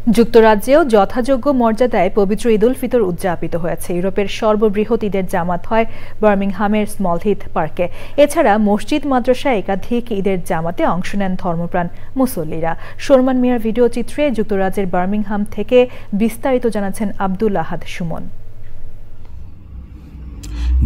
যুক্তরাজ্যেও যথাযোগ্য মর্যাদায় পবিত্র ঈদ উল ফিতর উদযাপিত হয়েছে। ইউরোপের সর্ববৃহৎ ঈদের জামাত হয় বার্মিংহামের স্মল হিথ পার্কে। এছাড়া মসজিদ মাদ্রাসায় একাধিক ঈদের জামাতে অংশ নেন ধর্মপ্রাণ মুসল্লিরা। শোরমান মিয়ার ভিডিও চিত্রে যুক্তরাজ্যের বার্মিংহাম থেকে বিস্তারিত জানাচ্ছেন আব্দুল আহাদ সুমন।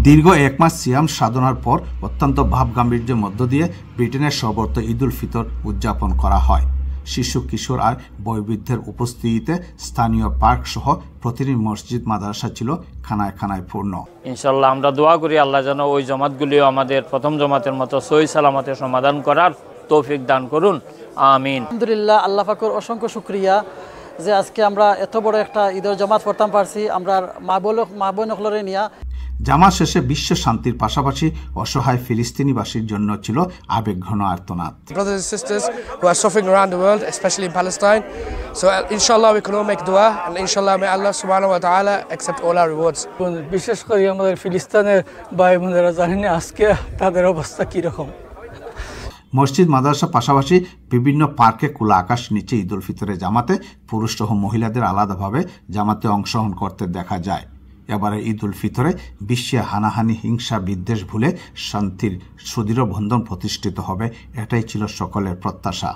দীর্ঘ এক মাস সিয়াম সাধনার পর অত্যন্ত ভাবগাম্ভীর্যের মধ্য দিয়ে ব্রিটেনের সর্বত্র ঈদ উল ফিতর উদযাপন করা হয়। শিশু কিশোর আর বয়োবৃদ্ধের উপস্থিতিতে স্থানীয় পার্ক সহ প্রতিটি মসজিদ মাদ্রাসা ছিল খানায় খানায় পূর্ণ। ইনশাল্লাহ আমরা দোয়া করি আল্লাহ যেন ওই জমাতগুলিও আমাদের প্রথম জমাতের মতো সহি সালামতে সমাধান করার তৌফিক দান করুন, আমিন। আলহামদুলিল্লাহ, আল্লাহ পাকের অসংখ্য শুকরিয়া যে আজকে আমরা এত বড় একটা ঈদের জামাত পড়তাম পারছি। আমরা মা বোনগুলোরে নিয়া জামাত শেষে বিশ্ব শান্তির পাশাপাশি অসহায় ফিলিস্তিনিবাসীর জন্য ছিল আবেগঘন আর্তনাদ। Brothers and sisters who are suffering around the world, especially in Palestine. So inshallah we can all make dua and inshallah may Allah subhanahu wa ta'ala accept all our rewards. বিশেষ করে আমাদের ফিলিস্তিনের ভাই বোনেরা জানেন আজকে তাদের অবস্থা কি রকম। মসজিদ মাদ্রাসা পাশাপাশি বিভিন্ন পার্কে খোলা আকাশ নিচে ঈদ উল ফিতরের জামাতে পুরুষ সহ মহিলাদের আলাদাভাবে জামাতে অংশগ্রহণ করতে দেখা যায়। এবারে ঈদ উল ফিতরে বিশ্বে হানাহানি হিংসা বিদ্বেষ ভুলে শান্তির সুদৃঢ় বন্ধন প্রতিষ্ঠিত হবে, এটাই ছিল সকলের প্রত্যাশা।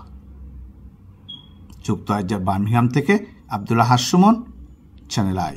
যুক্তরাজ্যের বার্মিংহাম থেকে আব্দুল আহাদ সুমন, চ্যানেল আই।